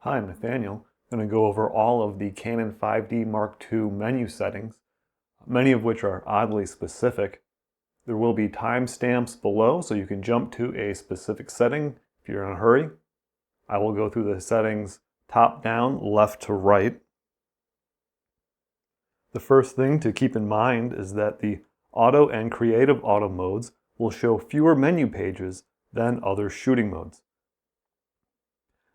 Hi, I'm Nathaniel. I'm going to go over all of the Canon 5D Mark II menu settings, many of which are oddly specific. There will be timestamps below so you can jump to a specific setting if you're in a hurry. I will go through the settings top down, left to right. The first thing to keep in mind is that the Auto and Creative Auto modes will show fewer menu pages than other shooting modes.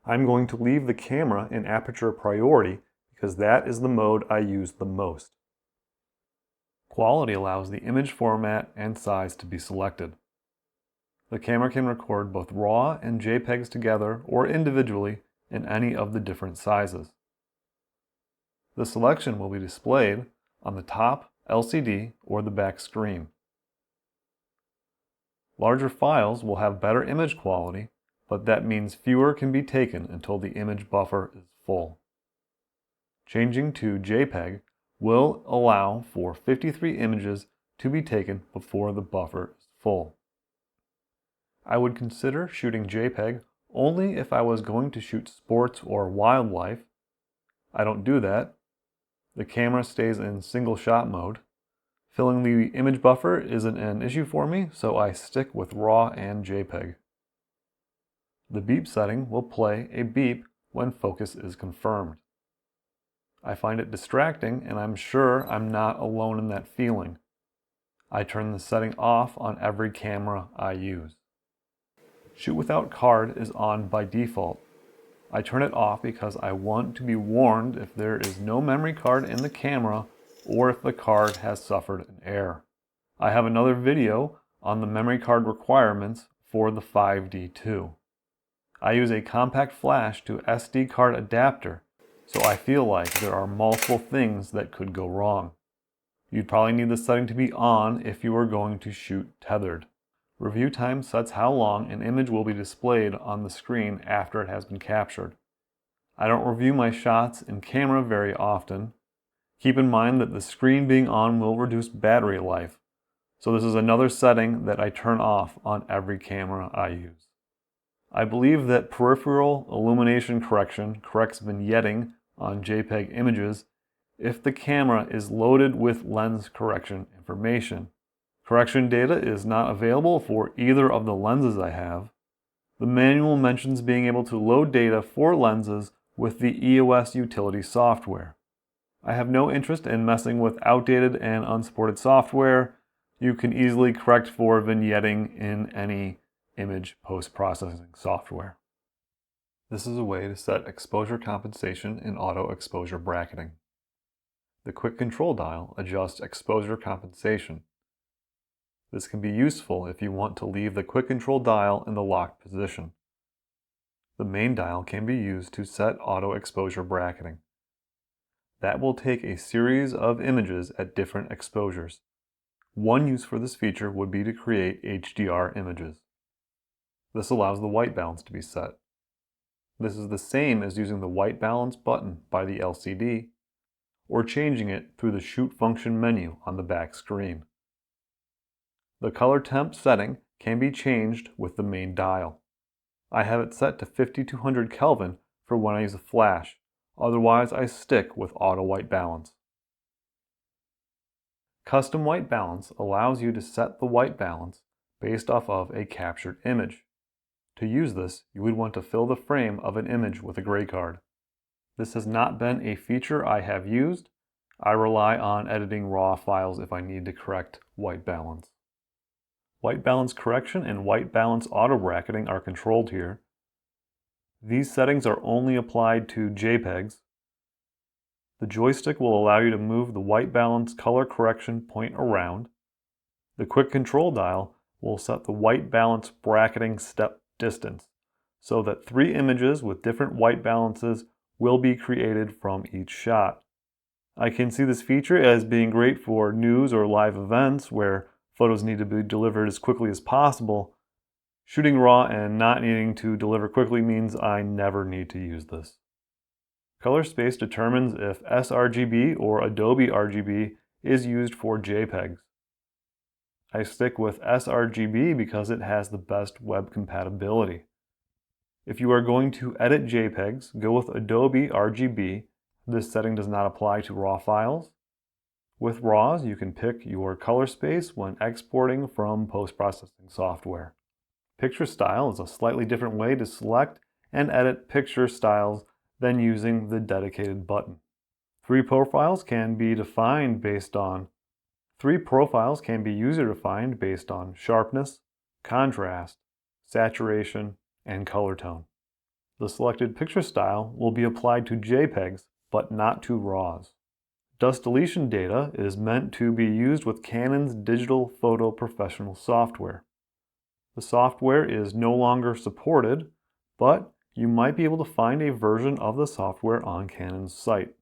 I'm going to leave the camera in aperture priority because that is the mode I use the most. Quality allows the image format and size to be selected. The camera can record both RAW and JPEGs together or individually in any of the different sizes. The selection will be displayed on the top LCD or the back screen. Larger files will have better image quality, but that means fewer can be taken until the image buffer is full. Changing to JPEG will allow for 53 images to be taken before the buffer is full. I would consider shooting JPEG only if I was going to shoot sports or wildlife. I don't do that. The camera stays in single shot mode. Filling the image buffer isn't an issue for me, so I stick with RAW and JPEG. The beep setting will play a beep when focus is confirmed. I find it distracting, and I'm sure I'm not alone in that feeling. I turn the setting off on every camera I use. Shoot without card is on by default. I turn it off because I want to be warned if there is no memory card in the camera or if the card has suffered an error. I have another video on the memory card requirements for the 5D2. I use a compact flash to SD card adapter, so I feel like there are multiple things that could go wrong. You'd probably need the setting to be on if you were going to shoot tethered. Review time sets how long an image will be displayed on the screen after it has been captured. I don't review my shots in camera very often. Keep in mind that the screen being on will reduce battery life, so this is another setting that I turn off on every camera I use. I believe that peripheral illumination correction corrects vignetting on JPEG images if the camera is loaded with lens correction information. Correction data is not available for either of the lenses I have. The manual mentions being able to load data for lenses with the EOS utility software. I have no interest in messing with outdated and unsupported software. You can easily correct for vignetting in any image post-processing software. This is a way to set exposure compensation in auto exposure bracketing. The quick control dial adjusts exposure compensation. This can be useful if you want to leave the quick control dial in the locked position. The main dial can be used to set auto exposure bracketing. That will take a series of images at different exposures. One use for this feature would be to create HDR images. This allows the white balance to be set. This is the same as using the white balance button by the LCD or changing it through the shoot function menu on the back screen. The color temp setting can be changed with the main dial. I have it set to 5200 Kelvin for when I use a flash, otherwise I stick with auto white balance. Custom white balance allows you to set the white balance based off of a captured image. To use this, you would want to fill the frame of an image with a gray card. This has not been a feature I have used. I rely on editing RAW files if I need to correct white balance. White balance correction and white balance auto bracketing are controlled here. These settings are only applied to JPEGs. The joystick will allow you to move the white balance color correction point around. The quick control dial will set the white balance bracketing step distance so that 3 images with different white balances will be created from each shot. I can see this feature as being great for news or live events where photos need to be delivered as quickly as possible. Shooting RAW and not needing to deliver quickly means I never need to use this. Color space determines if sRGB or Adobe RGB is used for JPEGs. I stick with sRGB because it has the best web compatibility. If you are going to edit JPEGs, go with Adobe RGB. This setting does not apply to RAW files. With RAWs, you can pick your color space when exporting from post-processing software. Picture style is a slightly different way to select and edit picture styles than using the dedicated button. Three profiles can be user-defined based on sharpness, contrast, saturation, and color tone. The selected picture style will be applied to JPEGs, but not to RAWs. Dust deletion data is meant to be used with Canon's digital photo professional software. The software is no longer supported, but you might be able to find a version of the software on Canon's site.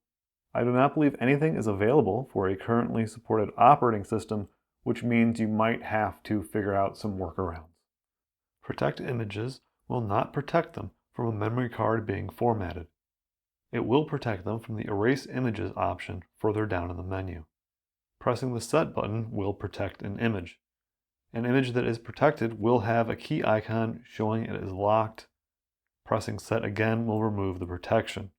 I do not believe anything is available for a currently supported operating system, which means you might have to figure out some workarounds. Protect images will not protect them from a memory card being formatted. It will protect them from the Erase Images option further down in the menu. Pressing the Set button will protect an image. An image that is protected will have a key icon showing it is locked. Pressing Set again will remove the protection.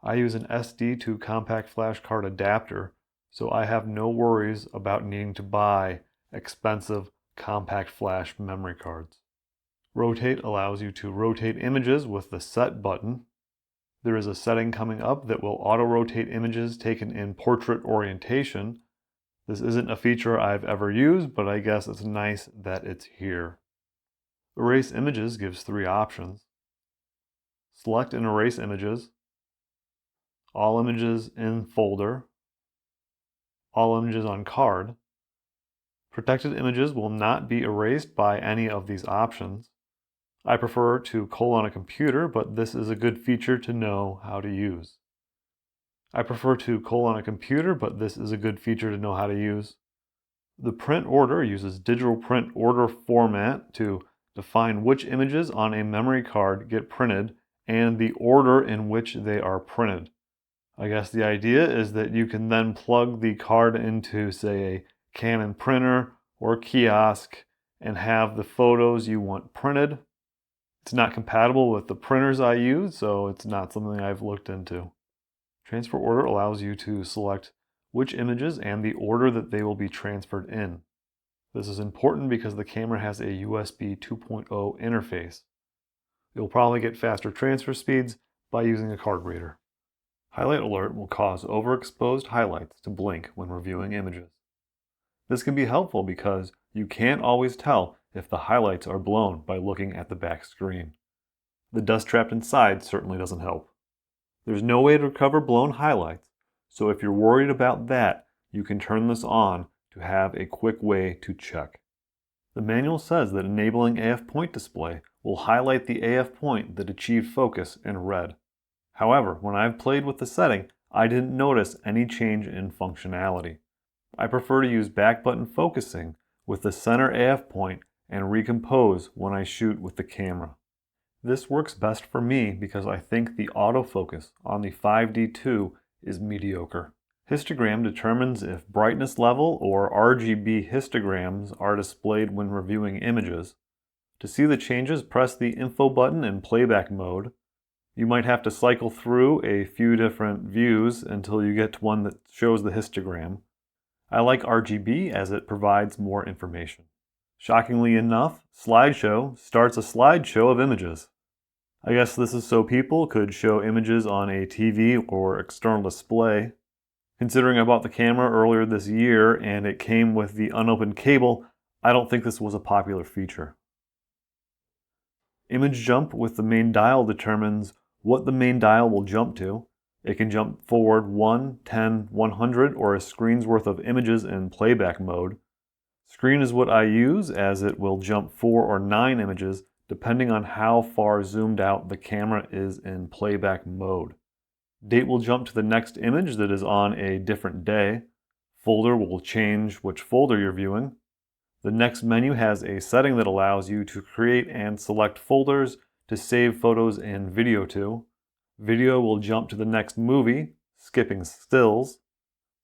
I use an SD to compact flash card adapter, so I have no worries about needing to buy expensive compact flash memory cards. Rotate allows you to rotate images with the Set button. There is a setting coming up that will auto-rotate images taken in portrait orientation. This isn't a feature I've ever used, but I guess it's nice that it's here. Erase Images gives three options. Select and erase images, all images in folder, all images on card. Protected images will not be erased by any of these options. I prefer to cull on a computer, but this is a good feature to know how to use. The print order uses digital print order format to define which images on a memory card get printed and the order in which they are printed. I guess the idea is that you can then plug the card into, say, a Canon printer or kiosk and have the photos you want printed. It's not compatible with the printers I use, so it's not something I've looked into. Transfer order allows you to select which images and the order that they will be transferred in. This is important because the camera has a USB 2.0 interface. You'll probably get faster transfer speeds by using a card reader. Highlight alert will cause overexposed highlights to blink when reviewing images. This can be helpful because you can't always tell if the highlights are blown by looking at the back screen. The dust trapped inside certainly doesn't help. There's no way to recover blown highlights, so if you're worried about that, you can turn this on to have a quick way to check. The manual says that enabling AF point display will highlight the AF point that achieved focus in red. However, when I've played with the setting, I didn't notice any change in functionality. I prefer to use back button focusing with the center AF point and recompose when I shoot with the camera. This works best for me because I think the autofocus on the 5D2 is mediocre. Histogram determines if brightness level or RGB histograms are displayed when reviewing images. To see the changes, press the info button in playback mode. You might have to cycle through a few different views until you get to one that shows the histogram. I like RGB as it provides more information. Shockingly enough, Slideshow starts a slideshow of images. I guess this is so people could show images on a TV or external display. Considering I bought the camera earlier this year and it came with the unopened cable, I don't think this was a popular feature. Image jump with the main dial determines what the main dial will jump to. It can jump forward 1, 10, 100, or a screen's worth of images in playback mode. Screen is what I use as it will jump 4 or 9 images depending on how far zoomed out the camera is in playback mode. Date will jump to the next image that is on a different day. Folder will change which folder you're viewing. The next menu has a setting that allows you to create and select folders to save photos and video to. Video will jump to the next movie, skipping stills.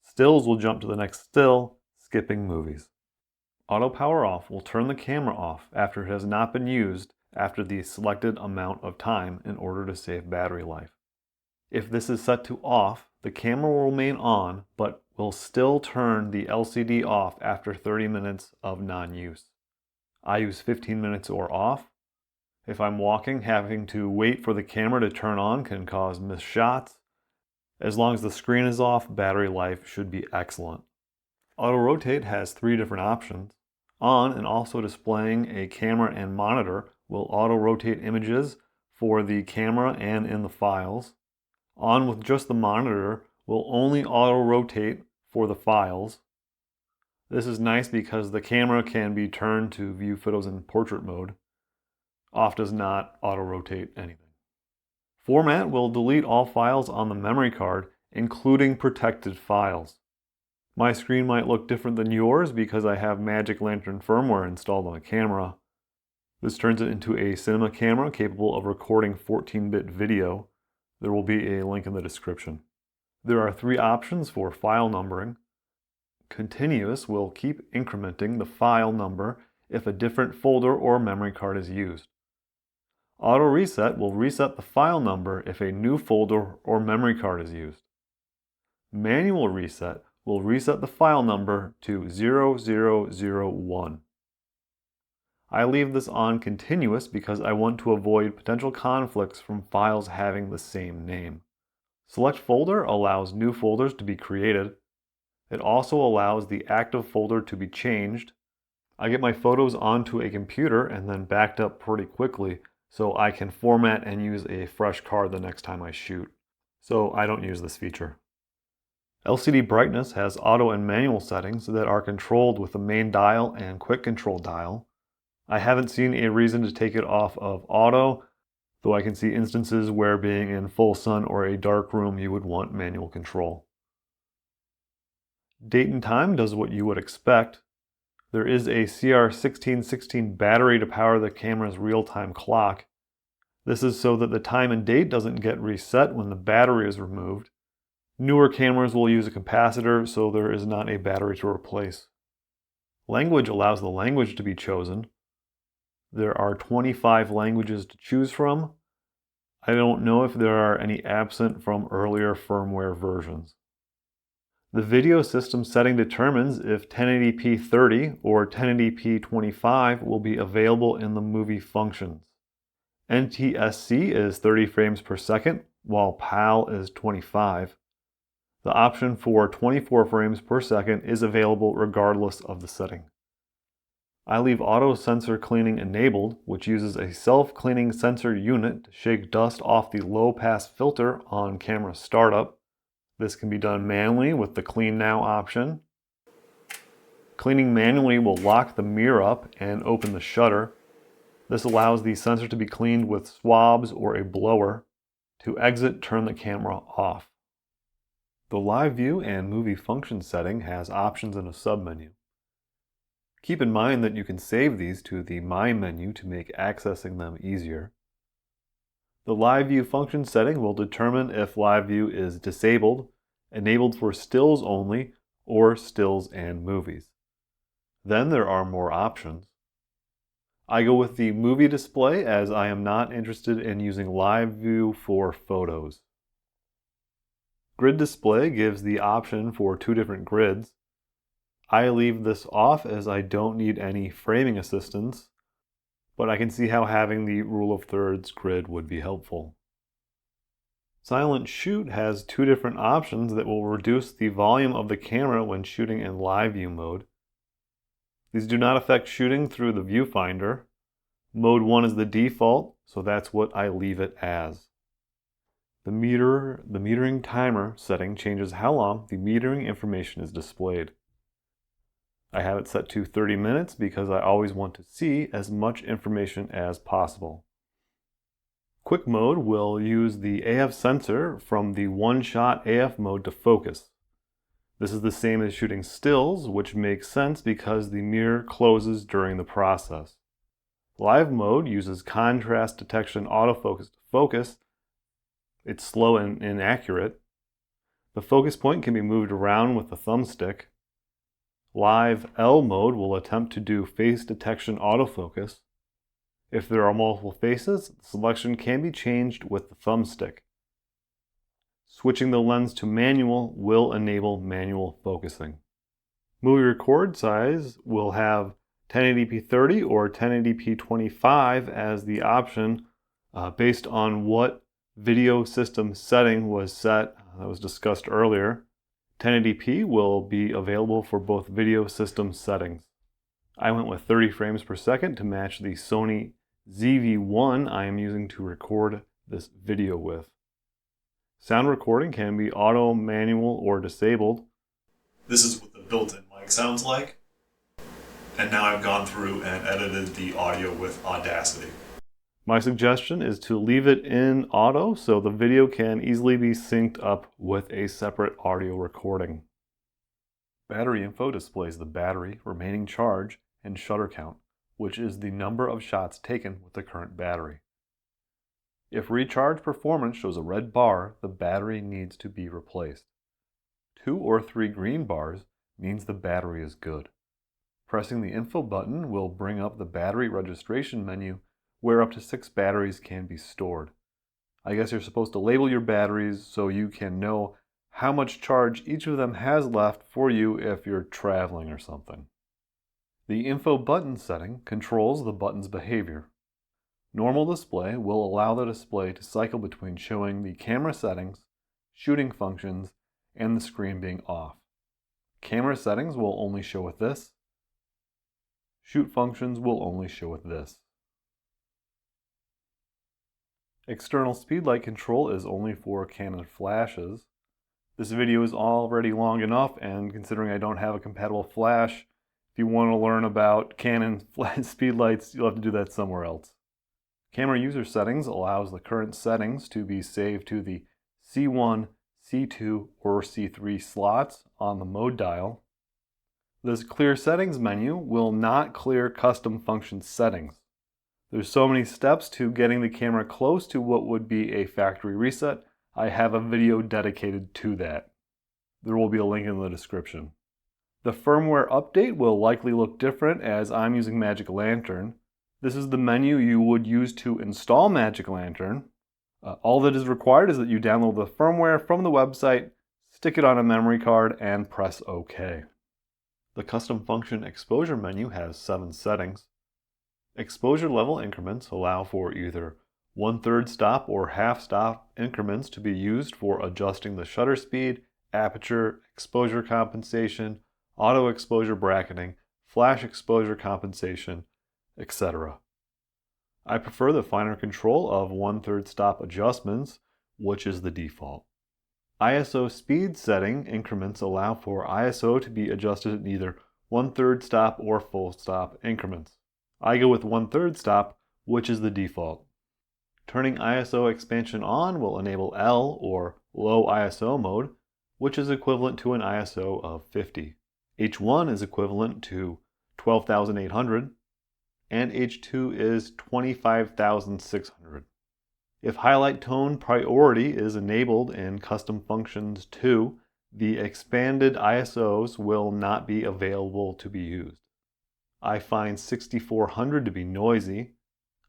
Stills will jump to the next still, skipping movies. Auto power off will turn the camera off after it has not been used after the selected amount of time in order to save battery life. If this is set to off, the camera will remain on, but will still turn the LCD off after 30 minutes of non-use. I use 15 minutes or off. If I'm walking, having to wait for the camera to turn on can cause missed shots. As long as the screen is off, battery life should be excellent. Auto rotate has 3 different options. On and also displaying a camera and monitor will auto rotate images for the camera and in the files. On with just the monitor will only auto rotate for the files. This is nice because the camera can be turned to view photos in portrait mode. Off does not auto rotate anything. Format will delete all files on the memory card, including protected files. My screen might look different than yours because I have Magic Lantern firmware installed on the camera. This turns it into a cinema camera capable of recording 14-bit video. There will be a link in the description. There are 3 options for file numbering. Continuous will keep incrementing the file number if a different folder or memory card is used. Auto reset will reset the file number if a new folder or memory card is used. Manual reset will reset the file number to 0001. I leave this on continuous because I want to avoid potential conflicts from files having the same name. Select folder allows new folders to be created. It also allows the active folder to be changed. I get my photos onto a computer and then backed up pretty quickly so I can format and use a fresh card the next time I shoot. So I don't use this feature. LCD brightness has auto and manual settings that are controlled with the main dial and quick control dial. I haven't seen a reason to take it off of auto, though I can see instances where being in full sun or a dark room you would want manual control. Date and time does what you would expect. There is a CR1616 battery to power the camera's real-time clock. This is so that the time and date doesn't get reset when the battery is removed. Newer cameras will use a capacitor, so there is not a battery to replace. Language allows the language to be chosen. There are 25 languages to choose from. I don't know if there are any absent from earlier firmware versions. The video system setting determines if 1080p 30 or 1080p 25 will be available in the movie functions. NTSC is 30 frames per second, while PAL is 25. The option for 24 frames per second is available regardless of the setting. I leave auto sensor cleaning enabled, which uses a self-cleaning sensor unit to shake dust off the low-pass filter on camera startup. This can be done manually with the Clean Now option. Cleaning manually will lock the mirror up and open the shutter. This allows the sensor to be cleaned with swabs or a blower. To exit, turn the camera off. The Live View and Movie Function setting has options in a submenu. Keep in mind that you can save these to the My menu to make accessing them easier. The Live View function setting will determine if Live View is disabled, enabled for stills only, or stills and movies. Then there are more options. I go with the movie display as I am not interested in using Live View for photos. Grid display gives the option for 2 different grids. I leave this off as I don't need any framing assistance, but I can see how having the rule of thirds grid would be helpful. Silent Shoot has 2 different options that will reduce the volume of the camera when shooting in live view mode. These do not affect shooting through the viewfinder. Mode 1 is the default, so that's what I leave it as. The metering timer setting changes how long the metering information is displayed. I have it set to 30 minutes because I always want to see as much information as possible. Quick mode will use the AF sensor from the one-shot AF mode to focus. This is the same as shooting stills, which makes sense because the mirror closes during the process. Live mode uses contrast detection autofocus to focus. It's slow and inaccurate. The focus point can be moved around with the thumbstick. Live L mode will attempt to do face detection autofocus. If there are multiple faces, the selection can be changed with the thumbstick. Switching the lens to manual will enable manual focusing. Movie record size will have 1080p 30 or 1080p 25 as the option based on what video system setting was set that was discussed earlier. 1080p will be available for both video system settings. I went with 30 frames per second to match the Sony ZV-1 I am using to record this video with. Sound recording can be auto, manual, or disabled. This is what the built-in mic sounds like. And now I've gone through and edited the audio with Audacity. My suggestion is to leave it in auto so the video can easily be synced up with a separate audio recording. Battery info displays the battery, remaining charge, and shutter count, which is the number of shots taken with the current battery. If recharge performance shows a red bar, the battery needs to be replaced. 2 or 3 green bars means the battery is good. Pressing the info button will bring up the battery registration menu where up to 6 batteries can be stored. I guess you're supposed to label your batteries so you can know how much charge each of them has left for you if you're traveling or something. The info button setting controls the button's behavior. Normal display will allow the display to cycle between showing the camera settings, shooting functions, and the screen being off. Camera settings will only show with this. Shoot functions will only show with this. External speedlight control is only for Canon flashes. This video is already long enough, and considering I don't have a compatible flash, if you want to learn about Canon speedlights, you'll have to do that somewhere else. Camera user settings allows the current settings to be saved to the C1, C2, or C3 slots on the mode dial. This clear settings menu will not clear custom function settings. There's so many steps to getting the camera close to what would be a factory reset. I have a video dedicated to that. There will be a link in the description. The firmware update will likely look different as I'm using Magic Lantern. This is the menu you would use to install Magic Lantern. All that is required is that you download the firmware from the website, stick it on a memory card, and press OK. The custom function exposure menu has 7 settings. Exposure level increments allow for either 1/3 stop or half stop increments to be used for adjusting the shutter speed, aperture, exposure compensation, auto exposure bracketing, flash exposure compensation, etc. I prefer the finer control of 1/3 stop adjustments, which is the default. ISO speed setting increments allow for ISO to be adjusted in either 1/3 stop or full stop increments. I go with 1/3 stop, which is the default. Turning ISO expansion on will enable L or low ISO mode, which is equivalent to an ISO of 50. H1 is equivalent to 12,800, and H2 is 25,600. If highlight tone priority is enabled in Custom Functions 2, the expanded ISOs will not be available to be used. I find 6400 to be noisy.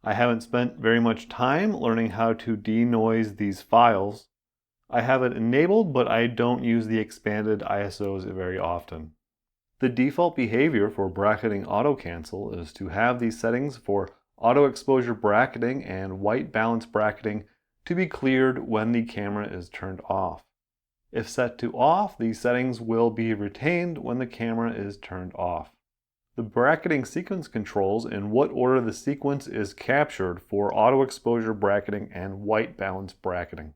I haven't spent very much time learning how to denoise these files. I have it enabled, but I don't use the expanded ISOs very often. The default behavior for bracketing auto cancel is to have these settings for auto exposure bracketing and white balance bracketing to be cleared when the camera is turned off. If set to off, these settings will be retained when the camera is turned off. The bracketing sequence controls in what order the sequence is captured for auto exposure bracketing and white balance bracketing.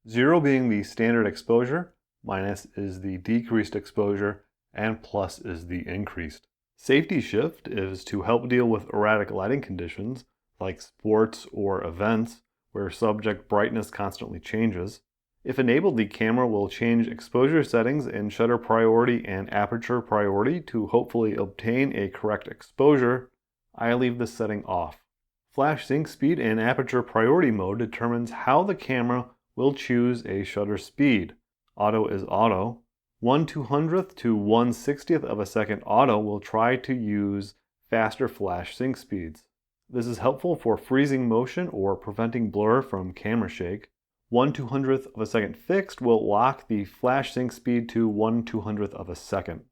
0 being the standard exposure, minus is the decreased exposure, and plus is the increased. Safety shift is to help deal with erratic lighting conditions like sports or events where subject brightness constantly changes. If enabled, the camera will change exposure settings in shutter priority and aperture priority to hopefully obtain a correct exposure. I leave this setting off. Flash sync speed in aperture priority mode determines how the camera will choose a shutter speed. Auto is auto. 1/200th to 1/60th of a second auto will try to use faster flash sync speeds. This is helpful for freezing motion or preventing blur from camera shake. 1/200th of a second fixed will lock the flash sync speed to 1/200th of a second.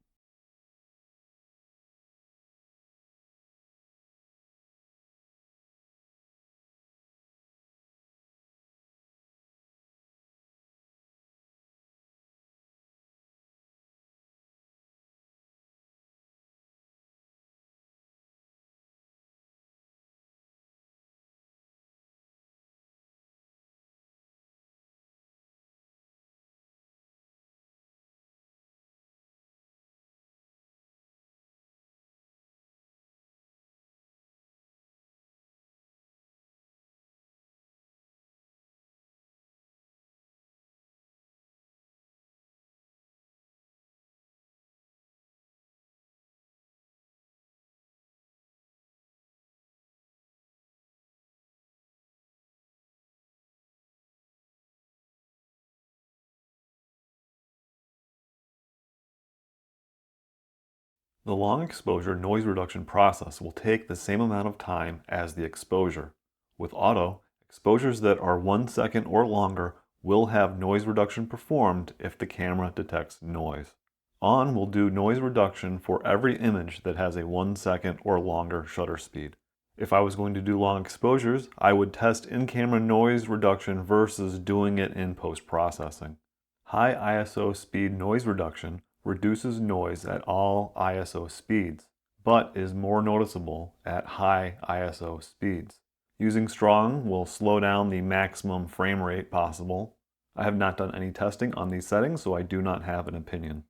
The long exposure noise reduction process will take the same amount of time as the exposure. With auto, exposures that are 1 second or longer will have noise reduction performed if the camera detects noise. On will do noise reduction for every image that has a 1 second or longer shutter speed. If I was going to do long exposures, I would test in-camera noise reduction versus doing it in post-processing. High ISO speed noise reduction reduces noise at all ISO speeds, but is more noticeable at high ISO speeds. Using strong will slow down the maximum frame rate possible. I have not done any testing on these settings, so I do not have an opinion.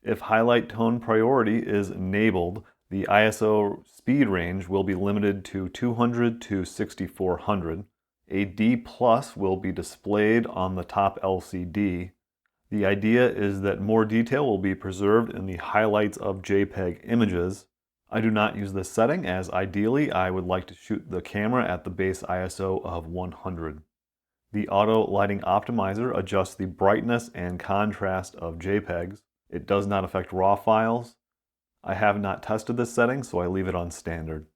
If highlight tone priority is enabled, the ISO speed range will be limited to 200 to 6400. A D+ will be displayed on the top LCD. The idea is that more detail will be preserved in the highlights of JPEG images. I do not use this setting, as ideally I would like to shoot the camera at the base ISO of 100. The auto lighting optimizer adjusts the brightness and contrast of JPEGs. It does not affect RAW files. I have not tested this setting, so I leave it on standard.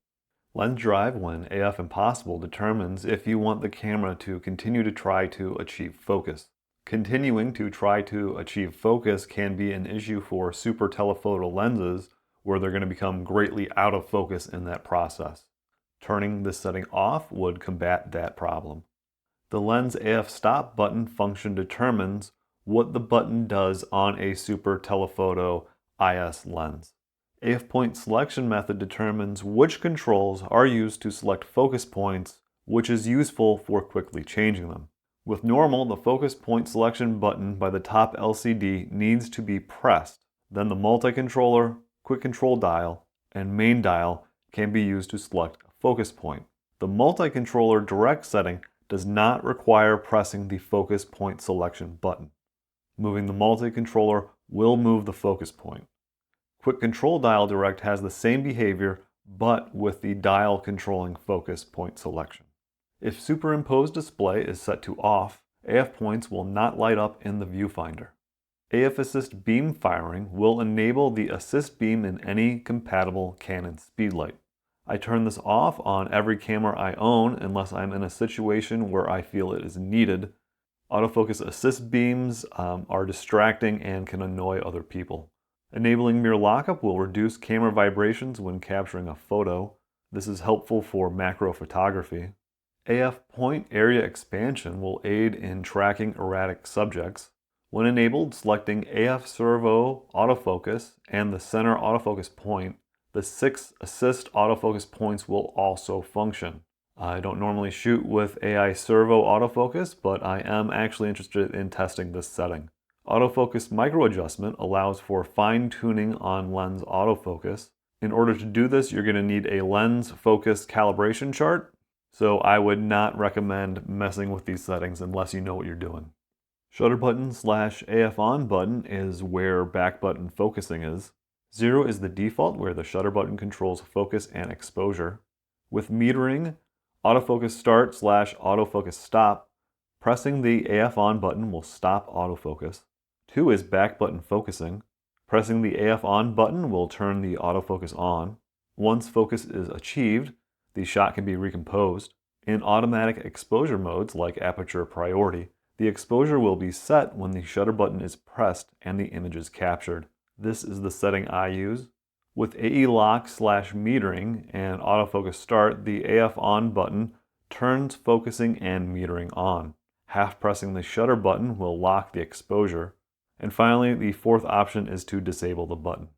Lens drive when AF impossible determines if you want the camera to continue to try to achieve focus. Continuing to try to achieve focus can be an issue for super telephoto lenses, where they're going to become greatly out of focus in that process. Turning this setting off would combat that problem. The lens AF stop button function determines what the button does on a super telephoto IS lens. AF point selection method determines which controls are used to select focus points, which is useful for quickly changing them. With normal, the focus point selection button by the top LCD needs to be pressed. Then the multi-controller, quick control dial, and main dial can be used to select a focus point. The multi-controller direct setting does not require pressing the focus point selection button. Moving the multi-controller will move the focus point. Quick control dial direct has the same behavior, but with the dial controlling focus point selection. If superimposed display is set to off, AF points will not light up in the viewfinder. AF assist beam firing will enable the assist beam in any compatible Canon Speedlite. I turn this off on every camera I own unless I'm in a situation where I feel it is needed. Autofocus assist beams are distracting and can annoy other people. Enabling mirror lockup will reduce camera vibrations when capturing a photo. This is helpful for macro photography. AF point area expansion will aid in tracking erratic subjects. When enabled, selecting AF servo autofocus and the center autofocus point, the 6 assist autofocus points will also function. I don't normally shoot with AI servo autofocus, but I am actually interested in testing this setting. Autofocus microadjustment allows for fine-tuning on lens autofocus. In order to do this, you're going to need a lens focus calibration chart. So I would not recommend messing with these settings unless you know what you're doing. Shutter button / AF on button is where back button focusing is. 0 is the default, where the shutter button controls focus and exposure. With metering, autofocus start / autofocus stop, pressing the AF on button will stop autofocus. 2 is back button focusing. Pressing the AF on button will turn the autofocus on. Once focus is achieved, the shot can be recomposed. In automatic exposure modes like aperture priority, the exposure will be set when the shutter button is pressed and the image is captured. This is the setting I use. With AE lock/metering and autofocus start, the AF on button turns focusing and metering on. Half pressing the shutter button will lock the exposure. And finally, the fourth option is to disable the button.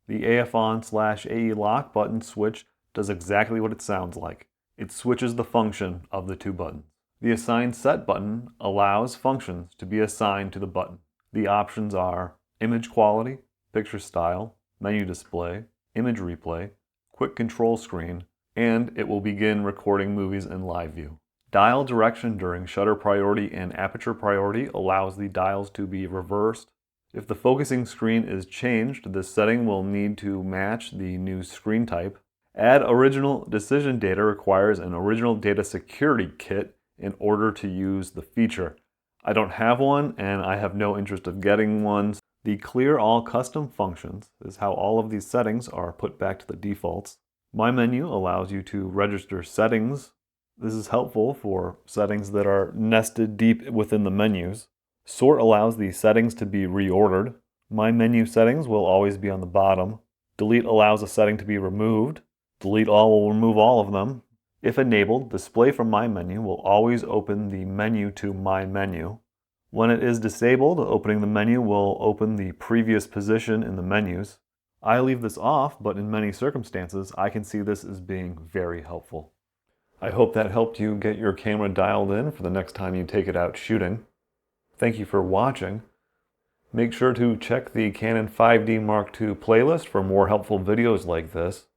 The AF on/AE lock button switch does exactly what it sounds like. It switches the function of the two buttons. The Assign Set button allows functions to be assigned to the button. The options are image quality, picture style, menu display, image replay, quick control screen, and it will begin recording movies in live view. Dial direction during shutter priority and aperture priority allows the dials to be reversed. If the focusing screen is changed, this setting will need to match the new screen type. Add original decision data requires an original data security kit in order to use the feature. I don't have one and I have no interest of getting one. The clear all custom functions is how all of these settings are put back to the defaults. My menu allows you to register settings. This is helpful for settings that are nested deep within the menus. Sort allows the settings to be reordered. My menu settings will always be on the bottom. Delete allows a setting to be removed. Delete all will remove all of them. If enabled, display from my menu will always open the menu to my menu. When it is disabled, opening the menu will open the previous position in the menus. I leave this off, but in many circumstances, I can see this as being very helpful. I hope that helped you get your camera dialed in for the next time you take it out shooting. Thank you for watching. Make sure to check the Canon 5D Mark II playlist for more helpful videos like this.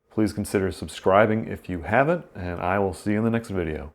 Please consider subscribing if you haven't, and I will see you in the next video.